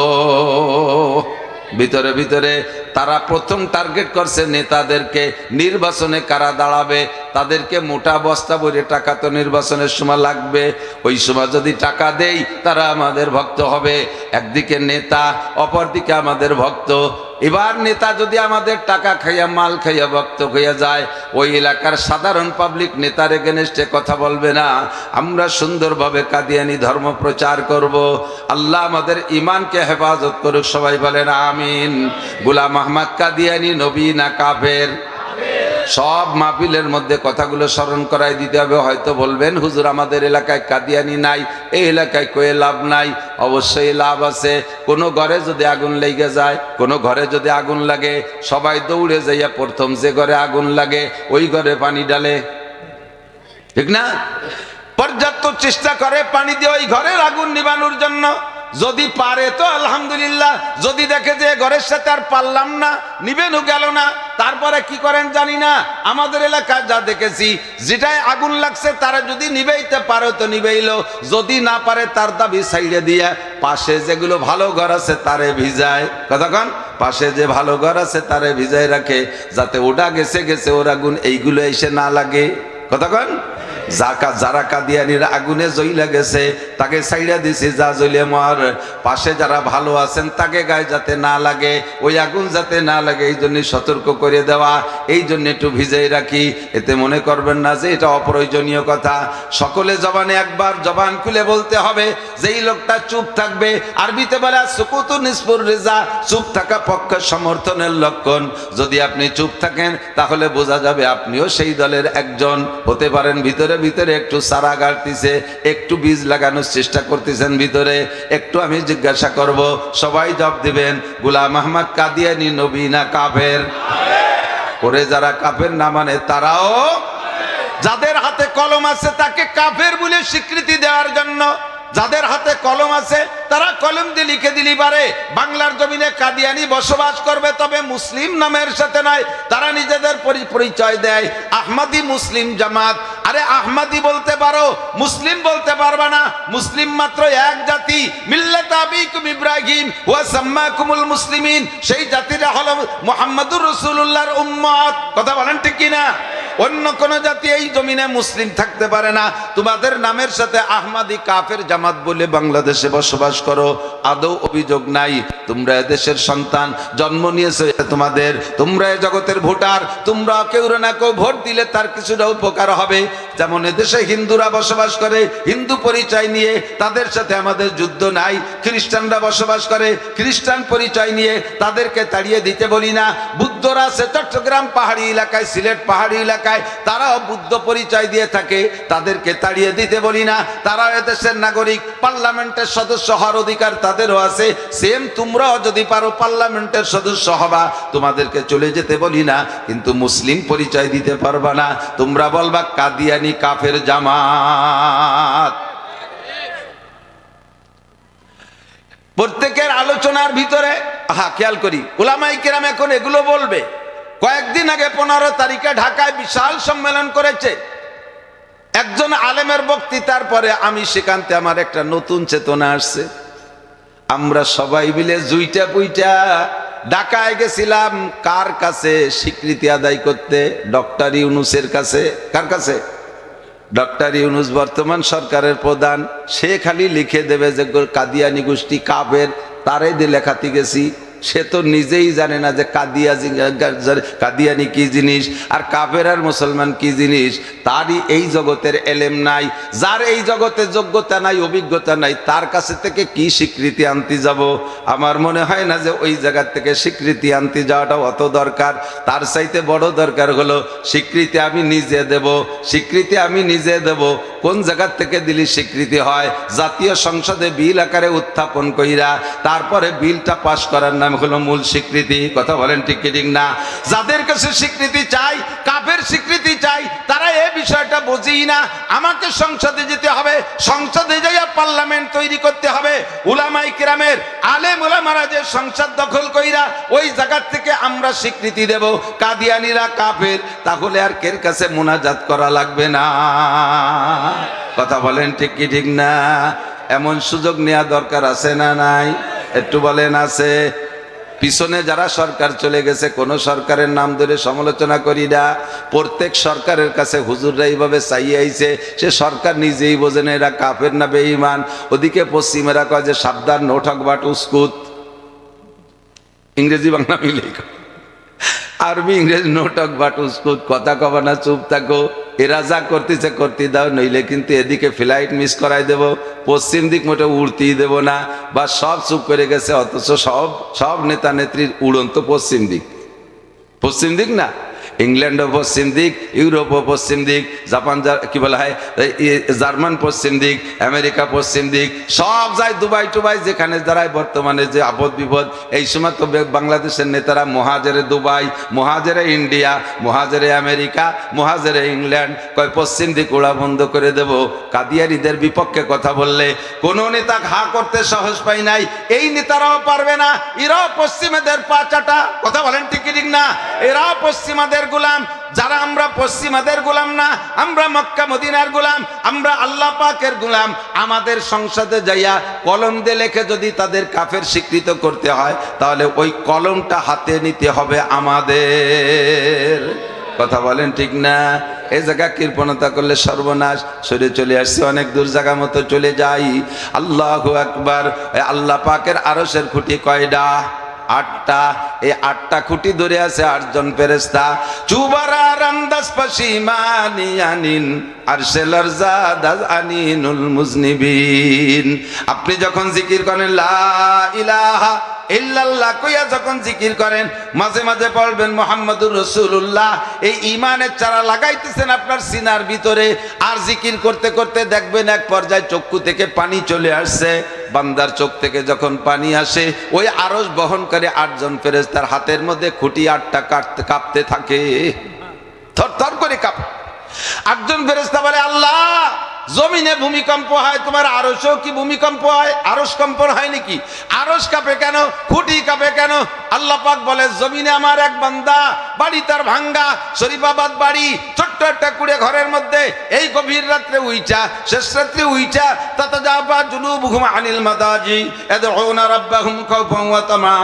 ভিতরে ভিতরে তারা প্রথম টার্গেট করছে নেতাদেরকে, নির্বাচনে কারা দাঁড়াবে তাদেরকে মোটা বস্তা ভরে টাকা তো নির্বাচনের সময় লাগবে, ওই সময় যদি টাকা দেই তারা আমাদের ভক্ত হবে। একদিকে নেতা, অপরদিকে আমাদের ভক্ত। এবার নেতা যদি আমাদের টাকা খাইয়া মাল খাইয়া ভক্ত হইয়া যায়, ওই এলাকার সাধারণ পাবলিক নেতার এগেনস্টে কথা বলবে না। আমরা সুন্দরভাবে কাদিয়ানি ধর্ম প্রচার করব। আল্লাহ আমাদের ইমানকে হেফাজত করুক, সবাই বলেন আমিন। গোলাম আহমদ কাদিয়ানি নবী না কাফের? সব মাহফিলের মধ্যে কথাগুলো স্মরণ করাই দিতে হবে। হয়তো বলবেন হুজুর আমাদের এলাকায় কাদিয়ানি নাই, এই এলাকায় কয়ে লাভ নাই। অবশ্যই লাভ আছে। কোনো ঘরে যদি আগুন লেগে যায়, কোনো ঘরে যদি আগুন লাগে, সবাই দৌড়ে যাইয়া প্রথম যে ঘরে আগুন লাগে ওই ঘরে পানি ডালে, ঠিক না? পর্যাপ্ত চেষ্টা করে পানি দিয়ে ওই ঘরের আগুন নিবানোর জন্য। যদি পারে তো আলহামদুলিল্লাহ, যদি দেখে যে ঘরের সাথে আর পারলাম না, নিবেনও গেল না, তারপরে কি করেন জানি না। আমাদের এলাকায় যা দেখেছি, যেটাই আগুন লাগছে তারা যদি নিবেইতে পারে তো নিবেইলো, যদি না পারে তার দাবি সাইডে দিয়ে পাশে যেগুলো ভালো ঘর আছে তারে ভিজায়। কতক্ষণ পাশে যে ভালো ঘর আছে তারে ভিজায় রাখে, যাতে ওটা গেছে গেছে ওর আগুন এইগুলো এসে না লাগে। কতক্ষণ যারা কাদিয়ানির আগুনে জ্বইলা গেছে তাকে সাইডা দিছে, যা জ্বলে মর। পাশে যারা ভালো আছেন তাকে গায়ে যাতে না লাগে, ওই আগুন যাতে না লাগে, এই জন্য সতর্ক করে দেওয়া, এই জন্য একটু ভিজাই রাখি। এতে মনে করবেন না যে এটা অপ্রয়োজনীয় কথা। সকলে জবানে একবার জবান খুলে বলতে হবে, যেই লোকটা চুপ থাকবে, আরবিতে বলে সুকুতু নিসফুর রিজা, চুপ থাকা পক্ষে সমর্থনের লক্ষণ। যদি আপনি চুপ থাকেন তাহলে বোঝা যাবে আপনিও সেই দলের একজন হতে পারেন। ভিতরে ভিতরে একটু চারা গাড়তিছে, একটু বীজ লাগানোর চেষ্টা করতেছেন ভিতরে। একটু আমি জিজ্ঞাসা করব, সবাই জবাব দিবেন, গোলাম আহমদ কাদিয়ানি নবী না কাফের? করে যারা কাফের না মানে তারাও, যাদের হাতে কলম আছে তাকে কাফের বলে স্বীকৃতি দেওয়ার জন্য, যাদের হাতে কলম আছে তারা কলম দিয়ে লিখে দিলি পারে বাংলার জমিনে কাদিয়ানি বসবাস করবে, তবে মুসলিম নামের সাথে নয়। তারা নিজেদের পরিচয় দেয় আহমদি মুসলিম জামাত। আরে আহমদি বলতে পারো, মুসলিম বলতে পারবা না। মুসলিম মাত্র এক জাতি, মিল্লাত আবিকুম ইব্রাহিম ওয়া সাম্মাকুমুল মুসলিমিন। সেই জাতিটা হলো মুহাম্মদুর রাসূলুল্লাহর উম্মত। কথা বলেন ঠিক কি না? অন্য কোন জাতি এই জমিনে মুসলিম থাকতে পারে না। তোমাদের নামের সাথে আহমদি কাফের জামাত বলে বাংলাদেশে বসবাস করো, আদৌ অভিযোগ নাই। তোমরা এদেশের সন্তান, জন্ম নিয়েছে তোমাদের, তোমরা এই জগতের ভোটার। তোমরা কেউ না কেউ ভোট দিলে তার কিছুটা উপকার হবে। যেমন এদেশে হিন্দুরা বসবাস করে, হিন্দু পরিচয় নিয়ে, তাদের সাথে আমাদের যুদ্ধ নাই। খ্রিস্টানরা বসবাস করে, খ্রিস্টান পরিচয় নিয়ে, তাদেরকে তাড়িয়ে দিতে বলি না। বুদ্ধরা আছে চট্টগ্রাম পাহাড়ি এলাকায়, সিলেট পাহাড়ি এলাকায়, তারাও বুদ্ধ পরিচয় দিয়ে থাকে, তাদেরকে তাড়িয়ে দিতে বলি না। তারাও এদেশের নাগরিক, পার্লামেন্টের সদস্য হওয়ার অধিকার তাদেরও আছে। সেম তোমরাও যদি পারো পার্লামেন্টের সদস্য হবা, তোমাদেরকে চলে যেতে বলি না, কিন্তু মুসলিম পরিচয় দিতে পারবা না। তোমরা বলবা কাদিয়ানি কাফের জামাত। প্রত্যেকের আলোচনার ভিতরে খেয়াল করি, উলামায়ে কেরাম এখন এগুলো বলবে। কয়েকদিন আগে 15 তারিখে ঢাকায় বিশাল সম্মেলন করেছে একজন আলেমের বক্তৃতার পরে আমি সেখানতে আমার একটা নতুন চেতনা আসছে। আমরা সবাই মিলে জুইটা পুইটা ঢাকায় গেছিলাম কার কাছে? স্বীকৃতি আদায় করতে ডক্টর ইউনূসের কাছে। কার কাছে? ডক্টর ইউনূস বর্তমান সরকারের প্রধান। সে খালি লিখে দেবে যে কাদিয়ানি গোষ্ঠী কাফের, তারে দিয়ে লেখাতে গেছি। সে তো নিজেই জানে না যে কাদিয়ানি কি জিনিস আর কাফের আর মুসলমান কি জিনিস। তারই এই জগতের এলেম নাই। যার এই জগতে যোগ্যতা নাই, অভিজ্ঞতা নাই, তার কাছে থেকে কি স্বীকৃতি আনতে যাব? আমার মনে হয় না যে ওই জায়গার থেকে স্বীকৃতি আনতে যাওয়াটা অত দরকার। তার চাইতে বড় দরকার হলো স্বীকৃতি আমি নিজে দেব। স্বীকৃতি আমি নিজে দেব। কোন জায়গার থেকে দিলি স্বীকৃতি হয়? জাতীয় সংসদে বিল আকারে উত্থাপন কইরা তারপরে বিলটা পাশ করার নাম হলো মূল স্বীকৃতি। কথা বলেন ঠিক কি ঠিক না? যাদের কাছে স্বীকৃতি চাই, কাফের স্বীকৃতি চাই, তারা এই বিষয়টা বোঝেই না। আমাকে সংসদে যেতে হবে, সংসদে যাইয়া পার্লামেন্ট তৈরি করতে হবে। উলামায়ে কেরামের আলেম উলামারা যে সংসদ দখল কইরা ওই জায়গা থেকে আমরা স্বীকৃতি দেব কাদিয়ানিরা কাফের, তাহলে আর কের কাছে মুনাজাত করা লাগবে না। কথা বলেন ঠিক কি ঠিক না? এমন সুযোগ নেওয়া দরকার আছে না নাই? একটু বলেন আছে? পিছনে যারা সরকার চলে গেছে কোন সরকারের নাম ধরে সমালোচনা করি না, প্রত্যেক সরকারের কাছে হুজুররা এইভাবে চাইয়ে আইছে, সে সরকার নিজেই বোঝে না এরা কাফের না বেঈমান। ওদিকে পশ্চিমেরা কয় যে সাবধান, নো ঠক বাট উস্কুত, ইংরেজি বাংলা মিলেই আরবি ইংরেজি, নো টক বাট উস্কুত, কথা কবা না, চুপ থাকো, এরা যা করতেছে করতে দাও, নইলে কিন্তু এদিকে ফ্লাইট মিস করাই দেব, পশ্চিম দিক মোটে উড়তেই দেব না। বা সব চুপ করে গেছে, অথচ সব নেতা নেত্রীর উড়ন্ত পশ্চিম দিক। পশ্চিম দিক না, ইংল্যান্ডও পশ্চিম দিক, ইউরোপও পশ্চিম দিক, জাপান কি বলা হয় জার্মান পশ্চিম দিক, আমেরিকা পশ্চিম দিক, সব যায় দুবাই টুবাই, যেখানে দাঁড়ায় বর্তমানে যে আপদ বিপদ। এই সময় তো বাংলাদেশের নেতারা মহাজেরে দুবাই, মহাজেরে ইন্ডিয়া, মহাজেরে আমেরিকা, মহাজেরে ইংল্যান্ড, কয় পশ্চিম দিক ওড়া বন্ধ করে দেব। কাদিয়ারীদের বিপক্ষে কথা বললে কোন নেতা ঘা করতে সাহস পাই নাই, এই নেতারাও পারবে না, এরাও পশ্চিমাদের পা চাটা। কথা বলেন ঠিক ঠিক না? এরাও পশ্চিমাদের গোলাম, যারা আমরা পশ্চিমাদের গোলাম না, আমরা মক্কা মদিনার গোলাম, আমরা আল্লাহ পাকের গোলাম। আমাদের সংসদে যাইয়া কলম দিয়ে লেখে যদি তাদের কাফের স্বীকৃত করতে হয়, তাহলে ওই কলমটা হাতে নিতে হবে আমাদের। কথা বলেন ঠিক না? এই জায়গা কৃপণতা করলে সর্বনাশ। সরে চলে আসছে, অনেক দূর জায়গা মতো চলে যাই। আল্লাহু আকবার। আল্লাহ পাকের আরশের খুঁটি কয়টা? 8টা। এই 8টা খুঁটি ধরে আছে 8 জন ফেরেশতা। চুবারার আন্দাজ পাশিমানি আনিন আরশেলার জাদাজ আনিনুল মুজনিবিন। আপনি যখন জিকির করেন লা ইলাহা ইল্লাল্লাহ কইয়া যখন জিকির করেন, মাঝে মাঝে পড়বেন মুহাম্মাদুর রাসূলুল্লাহ, এই ঈমানের চারা লাগাইতেছেন আপনার সিনার ভিতরে। আর জিকির করতে করতে দেখবেন এক পর্যায়ে চক্ষু থেকে পানি চলে আসছে। বান্দার চোখ থেকে যখন পানি আসে, ওই আরশ বহনকারী 8 জন ফেরেশতার হাতের মধ্যে খুঁটি 8টা কাঁপতে থাকে, থরথর করে কাঁপে। 8 জন ফেরেশতা বলে, আল্লাহ জমিনে ভূমিকম্প হয়, তোমার আরশেও কি ভূমিকম্প হয়? আরশ কম্পন হয় নাকি? আরশ কাঁপে কেন? খুঁটি কাঁপে কেন? আল্লাহ পাক বলে, জমিনে আমার এক বান্দা, বাড়ি তার ভাঙ্গা, শরীফাবাদ বাড়ি, ছোট্ট একটা কুড়ে ঘরের মধ্যে, এই গভীর রাত্রে উইচা, শেষ রাত্রে উইচা, তাতাজাফা জুনুবুহুম আনিল মাদাজি ইয়াদউনা রাব্বাহুম খাওফান ওয়া তামা।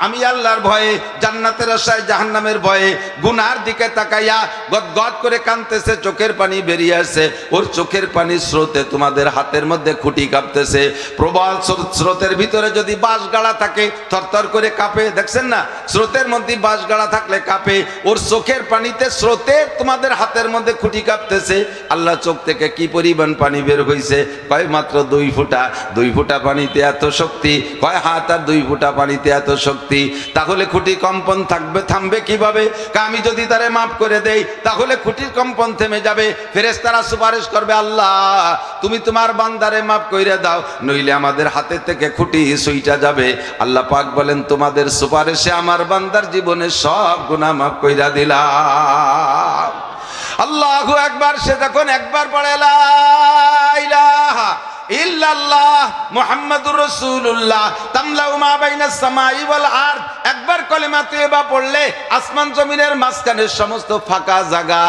আমি আল্লাহর ভয়ে, জান্নাতের আশায়, জাহান্নামের ভয়ে, গুনার দিকে তাকাইয়া গদগদ করে কাঁদতেছে, চোখের পানি বেরিয়ে আসে। ওর চোখের পানির স্রোতে তোমাদের হাতের মধ্যে খুঁটি কাঁপতেছে। প্রবল স্রোতের ভিতরে যদি বাঁশ গাড়া থাকে, থরথর করে কাঁপে। দেখছেন না, স্রোতের মধ্যে বাঁশ গাড়া থাকলে কাঁপে। ওর চোখের পানিতে, স্রোতে তোমাদের হাতের মধ্যে খুঁটি কাঁপতেছে। আল্লাহ চোখ থেকে কি পরিমাণ পানি বের হইছে? কয় মাত্র 2 ফোঁটা। 2 ফোঁটা পানিতে এত শক্তি? কয় হাত আর 2 ফোঁটা পানিতে এত শক্তি। তাহলে খুঁটি কম্পন থামবে কিভাবে? আমি যদি তারে মাফ করে দেই, তাহলে খুঁটির কম্পন থেমে যাবে। ফেরেশতারা সুপারিশ করবে, আল্লাহ তুমি তোমার বান্দারে মাফ কইরা দাও, নইলে আমাদের হাতে থেকে খুঁটি সইটা যাবে। আল্লাহ পাক বলেন, তোমাদের সুপারিশে আমার বান্দার জীবনের সব গুনাহ মাফ কইরা দিলাম। আল্লাহু আকবার। সে যখন একবার পড়ে লা ইলাহা ইল্লাল্লাহ মুহাম্মাদুর রাসূলুল্লাহ তামলাউ মা বাইনাস সামাই ওয়াল আরদ, একবার কলিমা তয়্যিবা পড়লে আসমান জমিনের মাঝখানের সমস্ত ফাঁকা জায়গা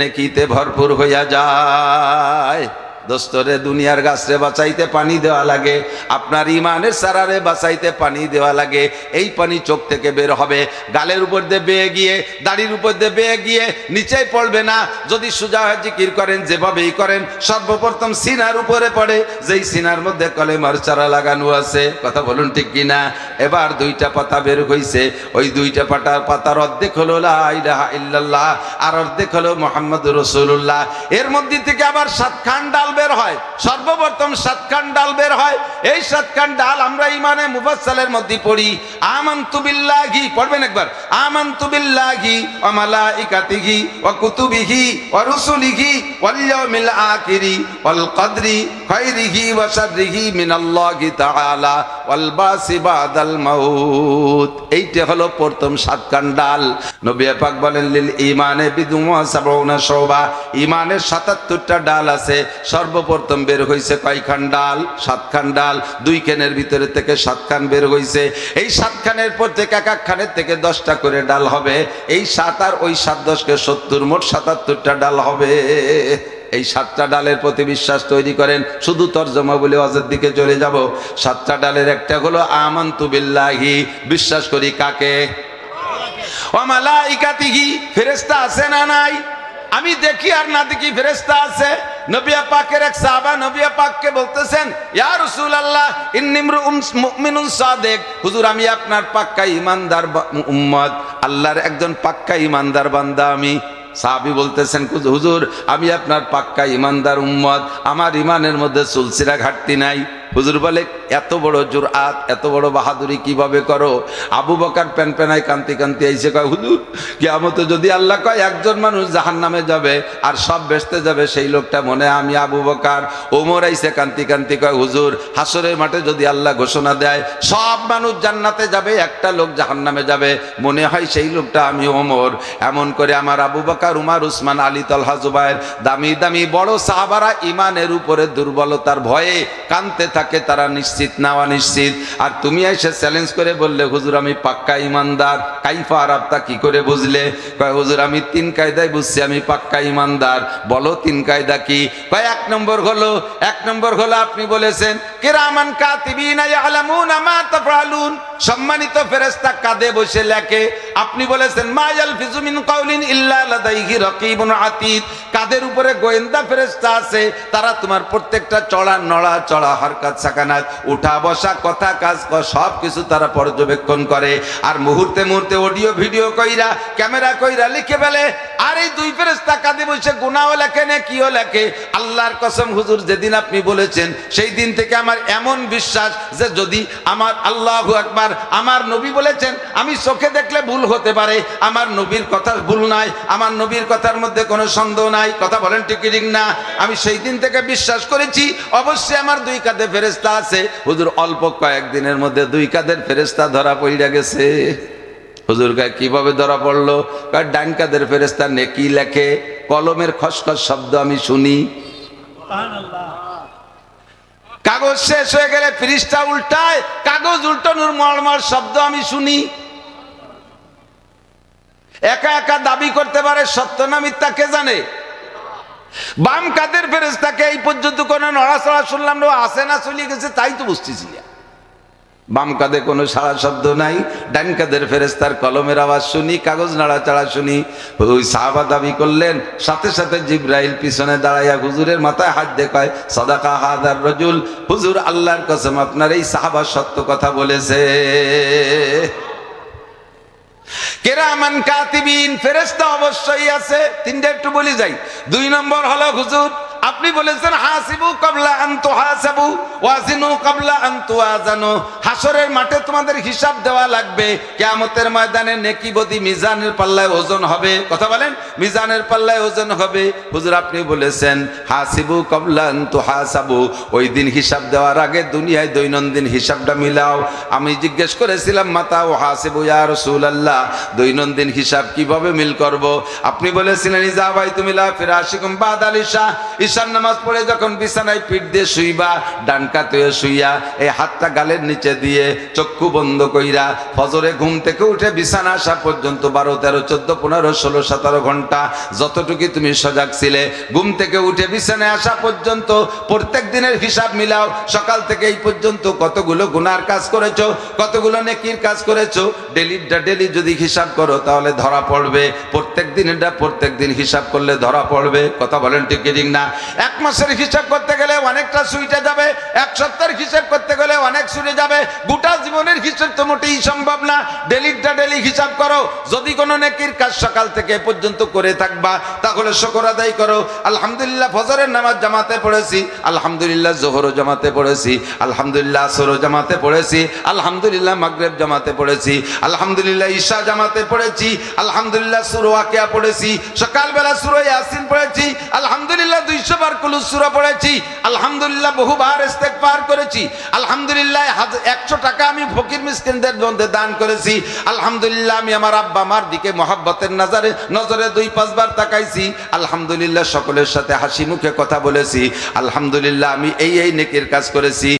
নেকিতে ভরপুর হইয়া যায়। দোস্তরে, দুনিয়ার গাছরে বাঁচাইতে পানি দেওয়া লাগে, আপনার ইমানের সারারে বাঁচাইতে পানি দেওয়া লাগে। এই পানি চোখ থেকে বের হবে, গালের উপর দিয়ে বেয়ে গিয়ে, দাড়ির উপর দিয়ে বেয়ে গিয়ে নিচেই পড়বে না। যদি সোজা হয়ে জিকির করেন, যেভাবেই করেন, সর্বপ্রথম সিনার উপরে পড়ে, যেই সিনার মধ্যে কলেমার চারা লাগানো আছে। কথা বলুন ঠিক কিনা? এবার 2টা পাতা বের হইছে। ওই 2টা পাতার অর্ধেক হলো লা ইলাহা ইল্লাল্লাহ, আর অর্ধেক হলো মুহাম্মাদুর রাসূলুল্লাহ। এর মধ্যে থেকে আবার 7 খান ডাল বের হয়। সর্বপ্রথম 7 খান ডাল বের হয়। এই 7 খান ডাল আমরা ইমানে মুফাসসালের মধ্যে পড়ি, আমানতু বিল্লাহি, পড়বেন একবার, আমানতু বিল্লাহি ওয়া মালাইকাতিহি ওয়া কুতুবিহি ওয়া রুসুলিহি ওয়াল ইয়াউমিল আখিরি ওয়াল কদরি খাইরিহি ওয়া শাররিহি মিনাল্লাহি তাআলা ওয়াল বাসি বাদাল মাউত। এইটা হলো প্রথম 7 খান ডাল। নবী পাক বলেন, লিল ঈমানে বিদুমা সাবউনা শুবা, ঈমানের 77টা ডাল আছে। সর্বপ্রথম বের হইছে কয়খান ডাল? 7 খান ডাল। 2 খানের ভিতরে থেকে 7 খান বের হইছে। এই 7 খানের পর থেকে এক খানের থেকে 10টা করে ডাল হবে। এই 7 আর ওই 7 10 কে 70, মোট 77টা ডাল হবে। এই 7টা ডালের প্রতি বিশ্বাস তৈরি করেন। শুধু তরজমা বলে ওয়াজের দিকে চলে যাব। 7টা ডালের একটা হলো আমানতু বিল্লাহি, বিশ্বাস করি কাকে? ওয়া মালাইকাতিহি, ফেরেশতা আছে না নাই? আমি দেখি আর না দেখি ফেরেশতা আছে। নবী পাকের এক সাহাবা নবী পাককে বলতেছেন, ইয়া রাসূলুল্লাহ ইন্নী ইমরুউম মুমিনুন সাদিক, হুজুর আমি আপনার পাক্কা ঈমানদার উম্মত, আল্লাহর একজন পাক্কা ঈমানদার বান্দা আমি। সাহাবী বলতেছেন, হুজুর আমি আপনার পাক্কা ঈমানদার উম্মত, আমার ঈমানের মধ্যে চুলসিরা ঘাটতি নাই। হুজুর বলে, এত বড় জুরআত, এত বড় বাহাদুরি কিভাবে করো? আবু বকর প্যানপ্যানায় কান্তি কান্তি আইসে কয়, হুজুর কিয়ামতে যদি আল্লাহ কয় একজন মানুষ জাহান্নামে যাবে আর সব বেহেশতে যাবে, সেই লোকটা মনে হয় আমি আবু বকর। ওমর আইসে কান্তি কান্তি কয়, হুজুর হাসরের মাঠে যদি আল্লাহ ঘোষণা দেয় সব মানুষ জান্নাতে যাবে, একটা লোক জাহান্নামে যাবে, মনে হয় সেই লোকটা আমি ওমর। এমন করে আমার আবু বকর, উমর, উসমান, আলী, তালহা, জুবায়ের, দামি দামি বড় সাহাবারা ঈমানের উপরে দুর্বলতার ভয়ে কানতে থাকে, তারা নিশ্চিত না অনিশ্চিত। আর তুমি এসে চ্যালেঞ্জ করে বললে, হুজুর আমি পাক্কা ঈমানদার। কাইফা আরাফতা, কি করে বুঝলে? কয়, হুজুর আমি 3 কায়দায় বুঝছি আমি পাক্কা ঈমানদার। বলো 3 কায়দা কি? কয়, এক নম্বর হলো আপনি বলেছেন কিরামান কাতিবিনা ইয়ালামুনা মা তাফআলুন, সম্মানিত ফেরেশতা কাঁধে বসে লেখে। আপনি বলেছেন মা ইয়ালফিজু মিন কাউলিন ইল্লা লাদাইহি রাকিবুন আতীদ, কাঁধের উপরে গোয়েন্দা ফেরেশতা আছে, তারা তোমার প্রত্যেকটা চড়া নড়া চড়া হরকত সাকানাত, উঠা বসা কথা কাজ সব কিছু তারা পর্যবেক্ষণ করে। আর মুহূর্তে মুহূর্তে অডিও ভিডিও কইরা ক্যামেরা কইরা লিখে ফেলে। আর এই 2 ফেরেশতা কাঁধে বসে গুনাহও লেখে না কিও লেখে। আল্লাহর কসম হুজুর যেদিন আপনি বলেছেন সেই দিন থেকে আমার এমন বিশ্বাস যে যদি আমার, আল্লাহু আকবার, আমার নবী বলেছেন আমি চোখে দেখলে ভুল হতে পারে, আমার নবীর কথা ভুল নাই, আমার নবীর কথার মধ্যে কোনো সন্দেহ নাই। কথা বলেন ঠিক কি ঠিক না? আমি সেই দিন থেকে বিশ্বাস করেছি অবশ্যই আমার 2 কাঁধে ফেরেশতা আছে। হুজুর অল্প কয়েকদিনের মধ্যে 2 কাঁধের ফেরেশতা ধরা পড়ে গেছে। হুজুর কয়, কিভাবে ধরা পড়লো? কয়, ডান কাঁধের ফেরেশতা নেকি লেখে, কলমের খসখস শব্দ আমি শুনি। কাগজ শেষ হয়ে গেলে পৃষ্ঠা উল্টায়, কাগজ উল্টানোর মড়মড় শব্দ আমি শুনি। একা একা দাবি করতে পারে সত্য না মিথ্যা কে জানে? বাম কাঁধের ফেরেশতাকে এই পর্যন্ত কোনো নড়াচড়া শুনলাম না, আসে না চলে গেছে তাই তো বুঝতেছি না। বাম কাঁধে কোনো সারা শব্দ নাই, ডান কাঁধের ফেরেশতার কলমের আওয়াজ শুনি, কাগজ নাড়াচাড়া শুনি। ওই সাহাবা দাবি করলেন, সাথে সাথে জিবরাইল পিছনে দাঁড়াইয়া হুজুরের মাথায় হাত দেখায়, সাদাকা হাদার রাজুল, হুজুর আল্লাহর কসম আপনার এই সাহাবা সত্য কথা বলেছে। কিরামান কাতিবিন, ফেরেশতা অবশ্যই আছে। 3টা একটু বলি যাই। 2 নম্বর হলো হুজুর আপনি বলেছেন হাসিবু কাবলা আন তুহাসাবু ওয়াজিনু কাবলা আন তুওয়াজানু, হাসরের মাঠে তোমাদের হিসাব দেওয়া লাগবে। কিয়ামতের ময়দানে নেকি বদি মিজানের পাল্লায় ওজন হবে। কথা বলেন, মিজানের পাল্লায় ওজন হবে। হুজুর আপনি বলেছেন হাসিবু কাবলা আন তুহাসাবু, ওই দিন হিসাব দেওয়ার আগে দুনিয়ায় দৈনন্দিন হিসাবটা মিলাও। আমি জিজ্ঞেস করেছিলাম মাতা ও হাসিবু ইয়া রাসূলুল্লাহ, দৈনন্দিন হিসাব কিভাবে মিল করব? আপনি বলেছিলেন ইজা বাইতুমিলা ফিরাশিকুম বাদাল ইশা, ঈশার নামাজ পড়ে যখন বিছানায় পিঠ দিয়ে শুইবা, ডান কাতে শুইয়া এই হাতটা গালের নিচে দিয়ে চক্ষু বন্ধ কইরা ফজরে ঘুম থেকে উঠে বিছানা আসা পর্যন্ত 12, 13, 14, 15, 16, 17 ঘন্টা যতটুকু তুমি সজাগ ছিলে, ঘুম থেকে উঠে বিছানায় আসা পর্যন্ত প্রত্যেক দিনের হিসাব মিলাও। সকাল থেকে এই পর্যন্ত কতগুলো গুনার কাজ করেছো, কতগুলো নেকির কাজ করেছো, ডেলি যদি হিসাব করো তাহলে ধরা পড়বে। প্রত্যেক দিন হিসাব করলে ধরা পড়বে। কথা বলেন ঠিক ঠিক না? 1 মাসের হিসাব করতে গেলে অনেকটা সুইটে যাবে, 1 সপ্তাহের হিসাব করতে গেলে অনেক সুরে যাবে, গোটা জীবনের হিসাব তো মোটেই সম্ভব না। ডেলি হিসাব করো। যদি কোনো নেকির কাজ সকাল থেকে পর্যন্ত করে থাকবা তাহলে শুকর আদায় করো। আলহামদুলিল্লাহ ফজরের নামাজ জামাতে পড়েছি, আলহামদুলিল্লাহ জোহরও জামাতে পড়েছি, আলহামদুলিল্লাহ আসরও জামাতে পড়েছি, আলহামদুলিল্লাহ মাগরিব জামাতে পড়েছি, আলহামদুলিল্লাহ ঈশা জামাতে পড়েছি, আলহামদুলিল্লাহ সূরা ওয়াকিয়া পড়েছি, সকালবেলা সূরা ইয়াসিন পড়েছি, আলহামদুলিল্লাহ 200 বার কুলুস সূরা পড়েছি, আলহামদুলিল্লাহ বহুবার ইস্তেগফার করেছি, আলহামদুলিল্লাহ 100 টাকা আমি ফকির মিসকিনদের মধ্যে দান করেছি, আলহামদুলিল্লাহ আমি আমার আব্বা আমার দিকে মহব্বতের নজরে 2-5 বার তাকাইছি, আলহামদুলিল্লাহ সকলের সাথে হাসি মুখে কথা বলেছি, আলহামদুলিল্লাহ আমি এই নেকির কাজ করেছি।